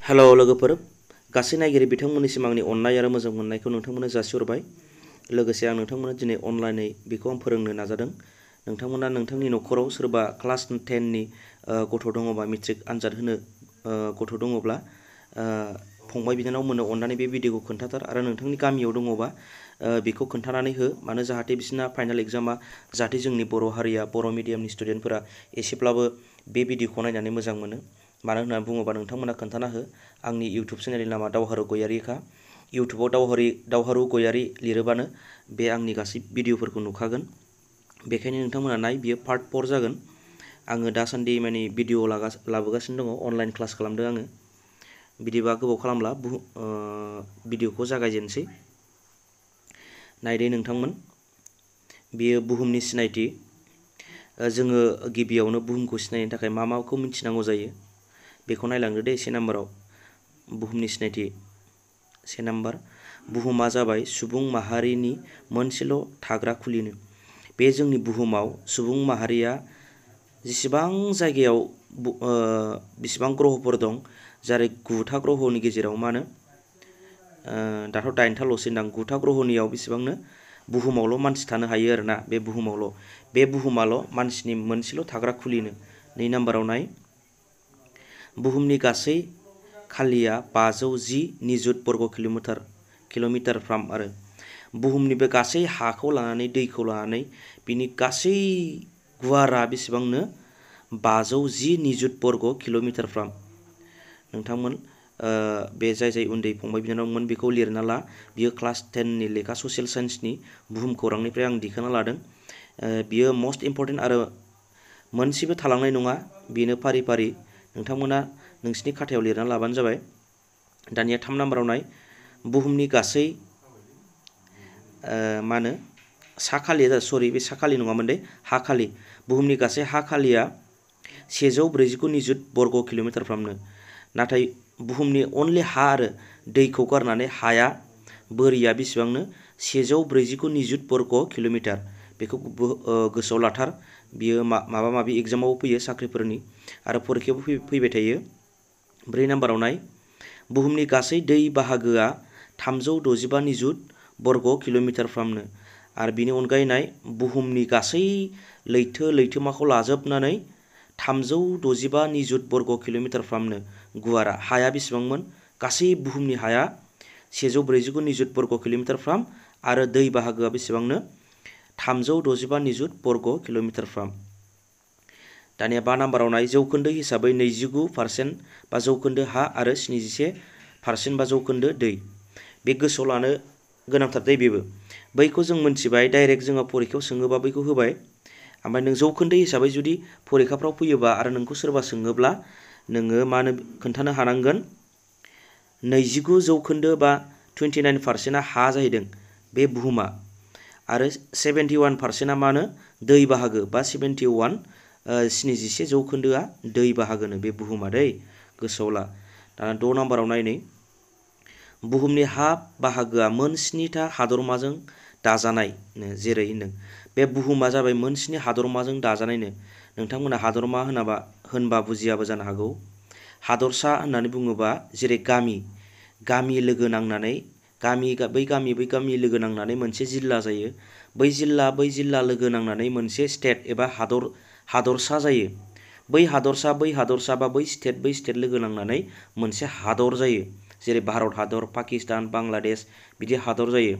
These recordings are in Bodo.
हेल' लोगोफोर गासै नायगिरि बिथांमोननिसिम आंनि अननाय आरो मोजां मोननायखौ नोंथांमोननो जासिहरबाय। लोगोसे आं नोंथांमोननो दिनै अनलाइनै बेखौ आं फोरोंनो नाजादों। नोंथांमोना नोंथांनि न'खराव सोरबा क्लास 10नि गथ' दङबा मेट्रिक आनजाद होनो गथ' दङब्ला फंबाय बिनानावमोननो अननानै बे भिडिअखौ खोन्थाथार आरो नोंथांनि गामियाव दङबा बेखौ खोन्थानानै हो मानो जाहाथे बिसोरना फाइनाल एग्जामा जाहाथे जोंनि बर' हारिया बर' मिडियामनि स्टुडेन्टफोरा एसेब्लाबो बे भिडिअखौ नायनानै मोजां मोनो। मानो होननानै बुङोबा नोंथांमोना खोन्थाना हो आंनि इउटुब चेनेलनि नामा दावहारु गयारिखा। इउटुबाव दावहारु गयारि लिरोबानो बे आंनि गासै भिडिअफोरखौ नुखागोन। बेखायनो नोंथांमोना नाय बियो पार्ट 4 जागोन। आङो दासान्दि माने भिडिअ लाबोगासिनो दङ, अनलाइन क्लास खालामदों आङो। बिदिबा गोबाव खालामला भिडिअखौ जागायजेनसै। नायदे नोंथांमोन, बेयो बुहुमनि सिनायथि। जोङो गिबियावनो बुहुमखौ सिनायनो थाखाय माखौ मिथिनांगौ जायो बेखौ नायलांदो दे। 1 नाम्बाराव बुहुमनि सिनायथि। 1 नाम्बार, बुहुमा जाबाय सुबुं माहारिनि मोनसेल' थाग्रा खुलिनो। बे जोंनि बुहुमाव सुबुं माहारिया जेसेबां जायगायाव बेसेबां ग्रहफोर दं, जेरै 9था ग्रहनि गेजेराव मा होनो दाथ' 8थाल'सै होनदां, 9था ग्रहनियाव बेसेबांनो बुहुमावल' मानसि थानो हायो आरोना। बे बुहुमाल' मानसिनि मोनसेल' थाग्रा खुलिनो। 2 नाम्बाराव नाय, बुहुमनि गासै खालिया 510 निजुत बर्ग किल'मिटारफ्राम आरो बुहुमनि बे गासै हाखौ लानानै दैखौ लानानै बिनि गासै गुवारा बेसेबांनो 510 निजुत बर्ग किल'मिटारफ्राम। नोंथांमोन बे जाय उन्दै फंबाय बिनानावमोन बेखौ लिरना ला। बियो क्लास 10नि लेखा ससियेल साइन्सनि बुहुम खौरांनिफ्राय आं दिखांना लादों। बियो मस्ट इम्परटेन्ट आरो मोनसेबो थालांनाय नङा। बेनो फारि फारि नोंथांमोना नोंसिनि खाथायाव लिरना लाबानो जाबाय। दानिया 3 नाम्बाराव नाय, बुहुमनि गासै मा होनो बे साखालि नङामोन दे, हा खालि। बुहुमनि गासै हा खालिया 149 निजुत बर्ग किल'मिटारफ्रामनो। नाथाय बुहुमनि अनलि हा आरो दैखौ गारनानै हाया बोरिया बेसेबांनो 149 निजुत बर्ग किल'मिटार। बेखौ गोसोआव लाथार। बियो माबा माबि एग्जामाव फैयो साख्रिफोरनि आरो फरिखायावबो फैबाय थायो। 4 नाम्बाराव नाय, बुहुमनि गासै दै बाहागोआ 365 निजुत बर्ग किल'मिटारफ्रामनो। आरो बिनि अनगायै नाय, बुहुमनि गासै लैथोमाखौ लाजोबनानै 365 निजुत बर्ग किल'मिटारफ्रामनो गुवारा। हाया बेसेबांमोन? गासै बुहुमनि हाया 149 निजुत बर्ग किल'मिटारफ्राम आरो दै बाहागोआ बेसेबांनो 365 निजुत बर्ग किल'मिटारफ्राम। दानिया 5 नाम्बाराव नाय, जौखोन्दो हिसाबै 29% बा जौखोन्दो हा आरो 71% बा जौखोन्दो दै। बे गोसोआव लानो गोनांथार दै बेबो। बैखौ जों मोनथिबाय, डाइरेक्ट जोङो फरिखायाव सोङोबा बैखौ होबाय। ओमफ्राय नों जौखोन्दो हिसाबै जुदि फरिखाफ्राव फैयोबा आरो नोंखौ सोरबा सोङोब्ला नोङो मा होनो खोन्थानो हानांगोन, 29% बा 29%आ हा जाहैदों बे बुहुमा आरो 71%आ मा होनो दै बाहागो बा 71% दै बाहागोनो बे बुहुमा दै, गोसोआव ला। दाना 6 नाम्बाराव नायनै, बुहुमनि हा बाहागोआ मोन 7था हादरमाजों दाजानायनो। जेरै बे बुहुमा जाबाय मोन 7 हादरमाजों दाजानायनो। नोंथांमोना हादरमा होनबा बुजियाबो जानो हागौ। हादरसा होननानै बुङोबा जेरै गामि लोगो नांनानै बै गामि लोगो नांनानै मोनसे जिल्ला जायो। बै जिल्ला लोगो नांनानै मोनसे स्टेट एबा हादरसा जायो। बै हादरसा बा बै स्टेट लोगो नांनानै मोनसे हादर जायो। जेरै भारत हादर, पाकिस्तान, बांलादेश बिदि हादर जायो।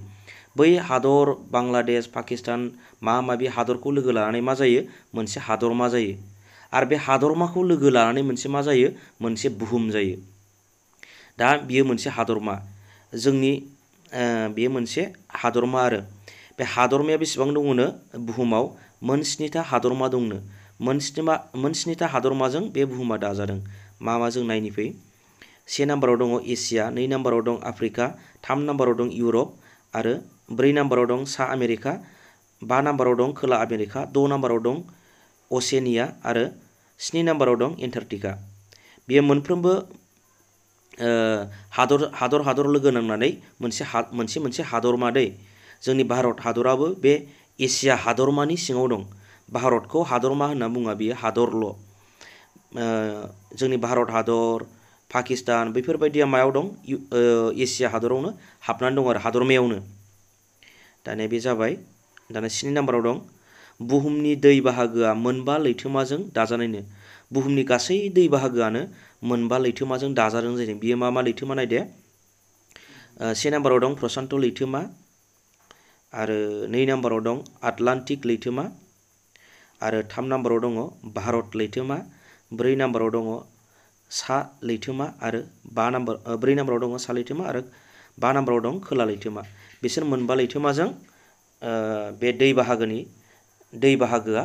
बै हादर बांलादेश, पाकिस्तान माबि हादरखौ लोगो लानानै मा जायो? मोनसे हादरमा जायो। आरो बे हादरमाखौ लोगो लानानै मोनसे मा जायो? मोनसे बुहुम जायो। दा बियो मोनसे हादरमा। बेयो मोनसे हादरमा आरो बे हादरमाया बेसेबां दङनो? बुहुमाव मोन 7था हादरमा दंनो। मोन 7था हादरमाजों बे बुहुमा दाजादों। मा जों नायनि फै। 1 नाम्बाराव दङ एसिया, 2 नाम्बाराव दं आफ्रिका, 3 नाम्बाराव दं इउरप आरो 4 नाम्बाराव दं सा आमेरिका, 5 नाम्बाराव दं खोला आमेरिका, 6 नाम्बाराव दं असेनिया आरो 7 नाम्बाराव दं एन्टार्कटिका। बेयो मोनफ्रोमबो हादर लोगो नांनानै मोनसे हादरमा दै। जोंनि भारत हादराबो बे एसिया हादरमानि सिङाव दं। भारतखौ हादरमा होनना बुङा, बियो हादरल'। जोंनि भारत हादर, पाकिस्तान बेफोरबायदिया मायाव दं एसिया हादरावनो हाबनानै दं आरो हादरमायावनो। दानिया बे जाबाय। दाना 7 नाम्बाराव दं बुहुमनि दै बाहागोआ मोनबा लैथोमाजों दाजानायनो। बुहुमनि गासै दै बाहागोआनो मोनबा लैथोमाजों दाजादों जादों। बियो मा मा लैथोमा नायदो। 1 नाम्बाराव दं प्रशान्त लैथोमा, आरो 2 नाम्बाराव दं आटलान्टिक लैथोमा, आरो 3 नाम्बाराव दङ भारत लैथोमा, 4 नाम्बाराव दङ सा लैथोमा, आरो 4 नाम्बाराव दङ सा लैथोमा, आरो 5 नाम्बाराव दं खोला लैथोमा। बिसोर मोनबा लैथोमाजों बे दै बाहागोआ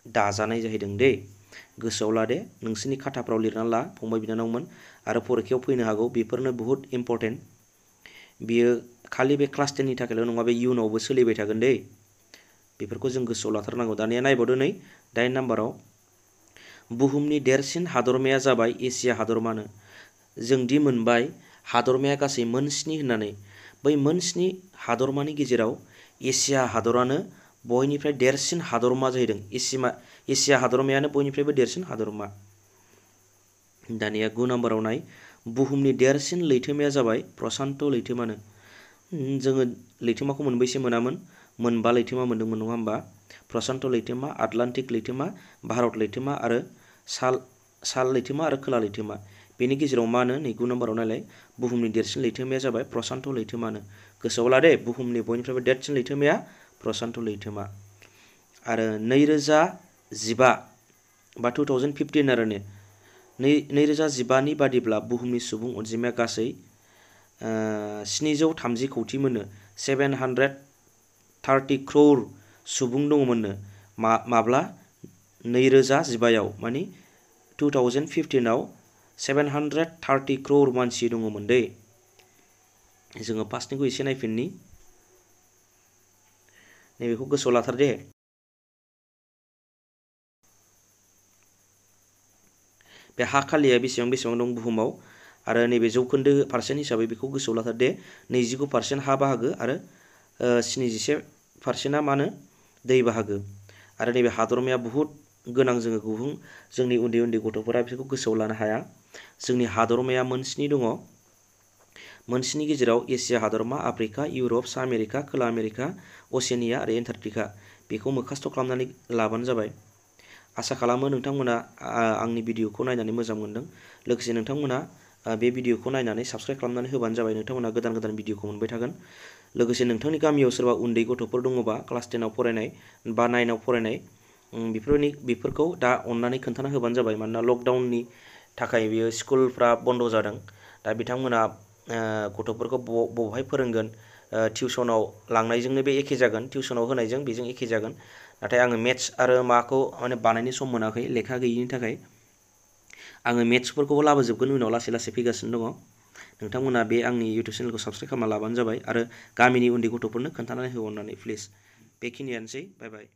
दाजानाय जाहैदों दे। गोसोआव ला दे, नोंसोरनि खाताफ्राव लिरना ला फंबाय बिनानावमोन, आरो फरिखायाव फैनो हागौ। बेफोरनो बहुत इम्पर्टेन्ट। बियो खालि बे क्लास 10 नि थाखायल' नङा, बे इयुनावबो सोलिबाय थागोन दे। बेफोरखौ जों गोसोआव लाथारनांगौ। दानिया नायबावदो नै 8 नाम्बाराव बुहुमनि देरसिन हादरमाया जाबाय एसिया हादरमानो। जों दि मोनबाय हादरमाया गासै मोन 7 होननानै, बै मोन 7 हादरमानि गेजेराव एसिया हादरानो बयनिफ्राय देरसिन हादरमा जाहैदों। एसिया हादरमायानो बयनिफ्रायबो देरसिन हादरमा। दानिया 9 नाम्बाराव नाय बुहुमनि देरसिन लैथोमाया जाबाय प्रशान्त लैथोमानो। जोङो लैथोमाखौ मोनबैसे मोनामोन? मोनबा लैथोमा मोनदोंमोन नङा होमबा? प्रशान्त लैथोमा, आटलान्टिक लैथोमा, भारत लैथोमा, आरो सा लैथोमा आरो खोला लैथोमा। बेनि गेजेराव मा होनो? नै 9 नाम्बाराव नायलाय बुहुमनि देरसिन लैथोमाया जाबाय प्रशान्त लैथोमानो। गोसोआव ला दे, बुहुमनि बयनिफ्रायबो देरसिन लैथोमाया प्रशान्त लैथोमा। आरो 2015 बा 2015 आरो 2015 नि बादिब्ला बुहुमनि सुबुं अनजिमाया गासै 730 कौटि मोननो। 730 क्रौर सुबुं दङमोननो। माब्ला? 2015 मानि 2015आव 730 क्रौर मानसि दङमोन दै। जोङो फार्स्टनिखौ एसे नायफिननि, नैबेखौ गोसोआव लाथार दे। बे हा खालिया बेसेबां दं बुहुमाव, आरो नैबे जौखोन्दो पारसेन्ट हिसाबै बेखौ गोसोआव लाथार दे। 29% हा बाहागो आरो 77%आ मा होनो? दै बाहागो। आरो नैबे हादरमाया बुहुत गोनां। जोंनि उन्दै उन्दै गथ'फोरा बिसोरखौ गोसोआव लानो हाया। जोंनि हादरमाया मोन 7 दङ। मोन 7 गेजेराव एसिया हादरमा, आफ्रिका, इउरप, सा आमेरिका, खोला आमेरिका, असेनिया आरो एन्टार्कटिका। बेखौ मोखास्त' खालामनानै लाबानो जाबाय। आसा खालामो नोंथांमोना आंनि भिडिअखौ नायनानै मोजां मोनदों। लोगोसे नोंथांमोना बे भिडिअखौ नायनानै साबस्क्राइब खालामनानै होबानो जाबाय। नोंथांमोना गोदान गोदान भिडिअखौ मोनबाय थागोन। लोगोसे नोंथांनि गामियाव सोरबा उन्दै गथ'फोर दङबा क्लास 10आव फरायनाय बा 9आव फरायनाय, बेफोरखौ दा अननानै खोन्थाना होबानो जाबाय। मानोना लकडाउननि थाखाय बियो स्कुलफ्रा बन्द' जादों। दा बिथांमोना गथ'फोरखौ बबेहाय फोरोंगोन? टिउसनाव लांनायजोंनो बे एखे जागोन, टिउसनाव होनायजों बेजों एखे जागोन। नाथाय आङो मेथ्स आरो माखौ बानायनो सम मोनाखै लेखा गैयिनि थाखाय। आङो मेथ्सफोरखौबो लाबोजोबगोन उनाव लासै लासै फैगासिनो दङ। नोंथांमोना बे आंनि इउटुब चेनेलखौ साबस्क्राइब खालामना लाबानो जाबाय, आरो गामिनि उन्दै गथ'फोरनो खोन्थानानै हो अननानै प्लिज। बेखिनियानोसै, बाय बाय।